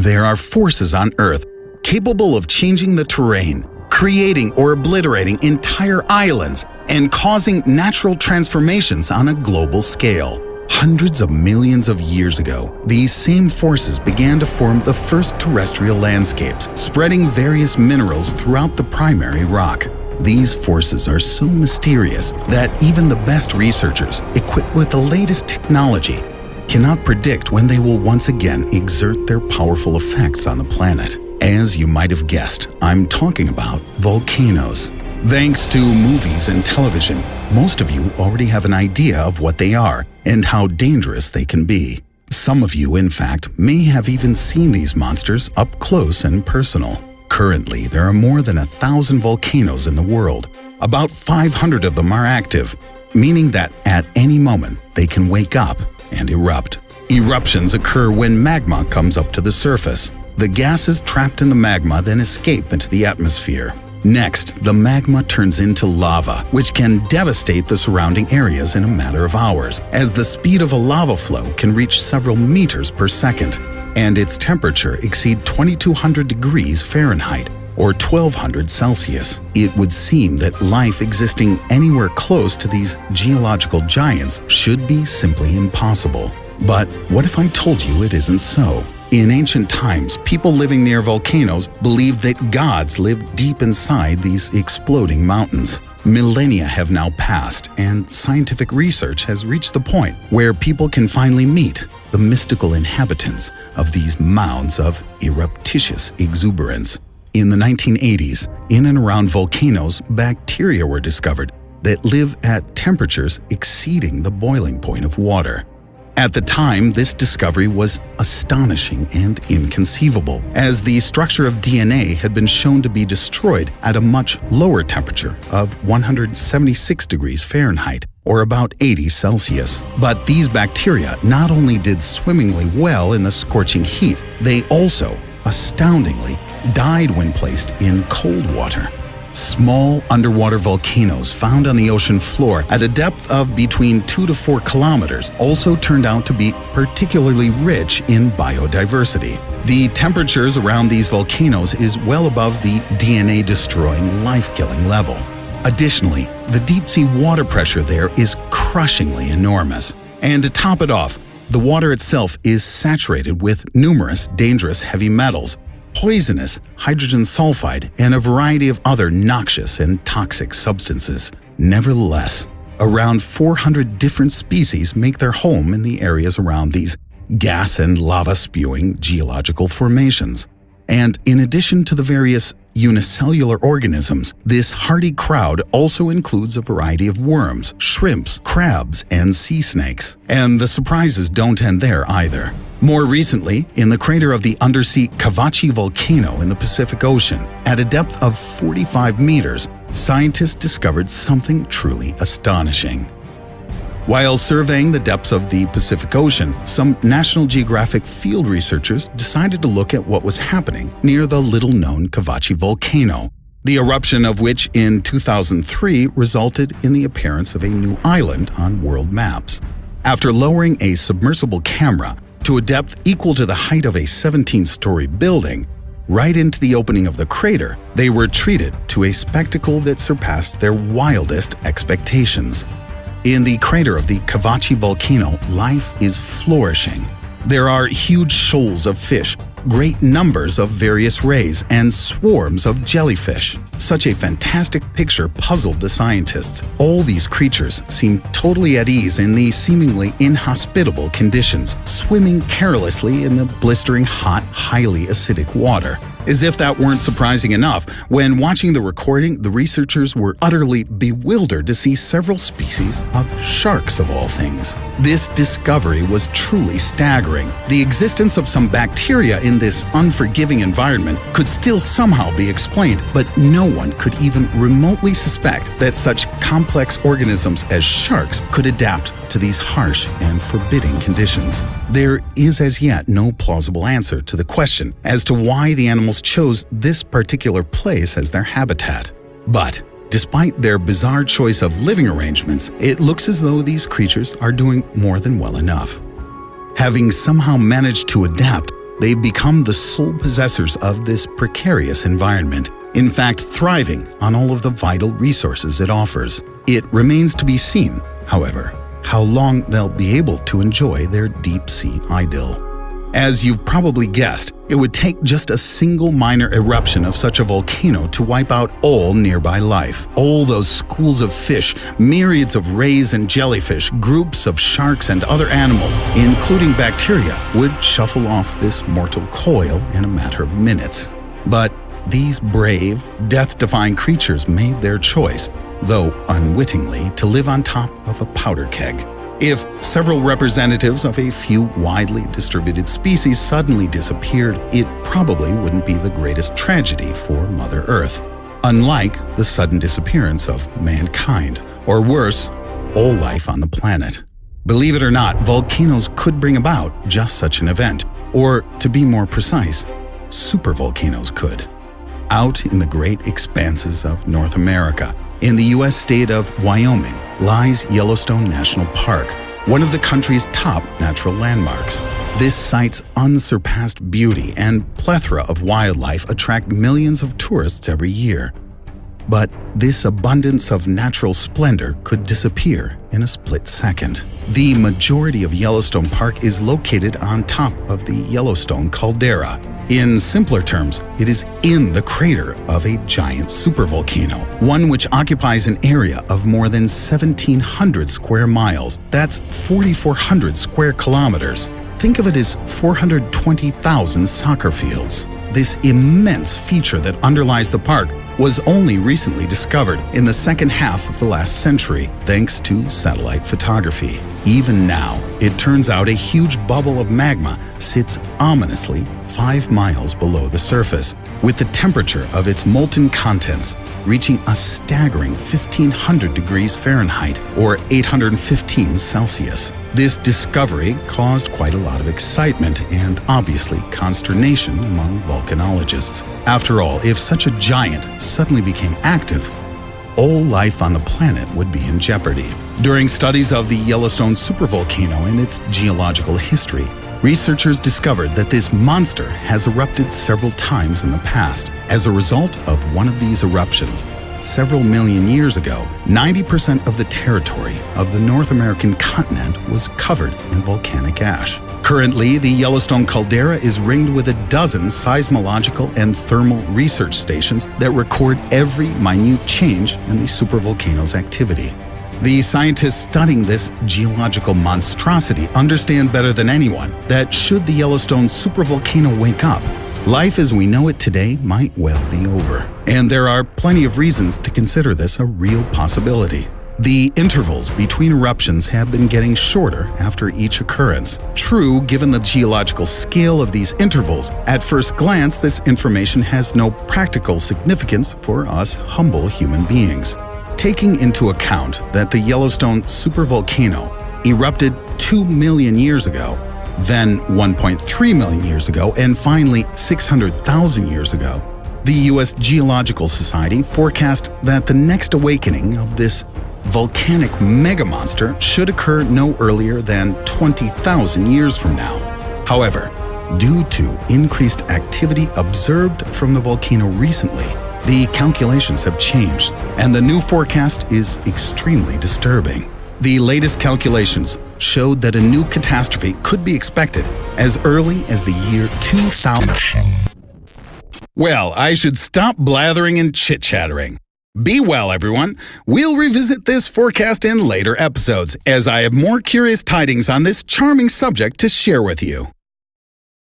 There are forces on Earth capable of changing the terrain, creating or obliterating entire islands, and causing natural transformations on a global scale. Hundreds of millions of years ago, these same forces began to form the first terrestrial landscapes, spreading various minerals throughout the primary rock. These forces are so mysterious that even the best researchers, equipped with the latest technology, cannot predict when they will once again exert their powerful effects on the planet. As you might have guessed, I'm talking about volcanoes. Thanks to movies and television, most of you already have an idea of what they are and how dangerous they can be. Some of you, in fact, may have even seen these monsters up close and personal. Currently, there are more than 1,000 volcanoes in the world. About 500 of them are active, meaning that at any moment they can wake up and erupt. Eruptions occur when magma comes up to the surface. The gases trapped in the magma then escape into the atmosphere. Next, the magma turns into lava, which can devastate the surrounding areas in a matter of hours, as the speed of a lava flow can reach several meters per second, and its temperature exceed 2,200 degrees Fahrenheit, or 1,200 Celsius. It would seem that life existing anywhere close to these geological giants should be simply impossible. But what if I told you it isn't so? In ancient times, people living near volcanoes believed that gods lived deep inside these exploding mountains. Millennia have now passed, and scientific research has reached the point where people can finally meet the mystical inhabitants of these mounds of eruptitious exuberance. In the 1980s, in and around volcanoes, bacteria were discovered that live at temperatures exceeding the boiling point of water. At the time, this discovery was astonishing and inconceivable, as the structure of DNA had been shown to be destroyed at a much lower temperature of 176 degrees Fahrenheit, or about 80 Celsius. But these bacteria not only did swimmingly well in the scorching heat, they also, astoundingly, died when placed in cold water. Small underwater volcanoes found on the ocean floor at a depth of between 2 to 4 kilometers also turned out to be particularly rich in biodiversity. The temperatures around these volcanoes is well above the DNA-destroying, life-killing level. Additionally, the deep-sea water pressure there is crushingly enormous. And to top it off, the water itself is saturated with numerous dangerous heavy metals, poisonous hydrogen sulfide, and a variety of other noxious and toxic substances. Nevertheless, around 400 different species make their home in the areas around these gas and lava-spewing geological formations. And in addition to the various unicellular organisms, this hardy crowd also includes a variety of worms, shrimps, crabs, and sea snakes. And the surprises don't end there either. More recently, in the crater of the undersea Kavachi volcano in the Pacific Ocean, at a depth of 45 meters, scientists discovered something truly astonishing. While surveying the depths of the Pacific Ocean, some National Geographic field researchers decided to look at what was happening near the little-known Kavachi volcano, the eruption of which in 2003 resulted in the appearance of a new island on world maps. After lowering a submersible camera to a depth equal to the height of a 17-story building, right into the opening of the crater, they were treated to a spectacle that surpassed their wildest expectations. In the crater of the Kavachi volcano, life is flourishing. There are huge shoals of fish, great numbers of various rays, and swarms of jellyfish. Such a fantastic picture puzzled the scientists. All these creatures seem totally at ease in these seemingly inhospitable conditions, swimming carelessly in the blistering hot, highly acidic water. As if that weren't surprising enough, when watching the recording, the researchers were utterly bewildered to see several species of sharks of all things. This discovery was truly staggering. The existence of some bacteria in this unforgiving environment could still somehow be explained, but no one could even remotely suspect that such complex organisms as sharks could adapt to these harsh and forbidding conditions. There is as yet no plausible answer to the question as to why the animals chose this particular place as their habitat. But despite their bizarre choice of living arrangements, it looks as though these creatures are doing more than well enough. Having somehow managed to adapt, they've become the sole possessors of this precarious environment, in fact thriving on all of the vital resources it offers. It remains to be seen, however, how long they'll be able to enjoy their deep-sea idyll. As you've probably guessed, it would take just a single minor eruption of such a volcano to wipe out all nearby life. All those schools of fish, myriads of rays and jellyfish, groups of sharks and other animals, including bacteria, would shuffle off this mortal coil in a matter of minutes. But these brave, death-defying creatures made their choice, though unwittingly, to live on top of a powder keg. If several representatives of a few widely distributed species suddenly disappeared, it probably wouldn't be the greatest tragedy for Mother Earth, unlike the sudden disappearance of mankind, or worse, all life on the planet. Believe it or not, volcanoes could bring about just such an event, or to be more precise, supervolcanoes could. Out in the great expanses of North America, in the U.S. state of Wyoming, lies Yellowstone National Park, one of the country's top natural landmarks. This site's unsurpassed beauty and plethora of wildlife attract millions of tourists every year. But this abundance of natural splendor could disappear in a split second. The majority of Yellowstone Park is located on top of the Yellowstone caldera. In simpler terms, it is in the crater of a giant supervolcano, one which occupies an area of more than 1,700 square miles. That's 4,400 square kilometers. Think of it as 420,000 soccer fields. This immense feature that underlies the park was only recently discovered in the second half of the last century, thanks to satellite photography. Even now, it turns out a huge bubble of magma sits ominously 5 miles below the surface, with the temperature of its molten contents reaching a staggering 1,500 degrees Fahrenheit or 815 Celsius. This discovery caused quite a lot of excitement and obviously consternation among volcanologists. After all, if such a giant suddenly became active, all life on the planet would be in jeopardy. During studies of the Yellowstone supervolcano and its geological history, researchers discovered that this monster has erupted several times in the past. As a result of one of these eruptions, several million years ago, 90% of the territory of the North American continent was covered in volcanic ash. Currently, the Yellowstone caldera is ringed with a dozen seismological and thermal research stations that record every minute change in the supervolcano's activity. The scientists studying this geological monstrosity understand better than anyone that should the Yellowstone supervolcano wake up, life as we know it today might well be over. And there are plenty of reasons to consider this a real possibility. The intervals between eruptions have been getting shorter after each occurrence. True, given the geological scale of these intervals, at first glance this information has no practical significance for us humble human beings. Taking into account that the Yellowstone supervolcano erupted 2 million years ago, then 1.3 million years ago, and finally 600,000 years ago, the U.S. Geological Society forecast that the next awakening of this volcanic megamonster should occur no earlier than 20,000 years from now. However, due to increased activity observed from the volcano recently, the calculations have changed, and the new forecast is extremely disturbing. The latest calculations showed that a new catastrophe could be expected as early as the year 2000. Well, I should stop blathering and chit-chattering. Be well, everyone. We'll revisit this forecast in later episodes, as I have more curious tidings on this charming subject to share with you.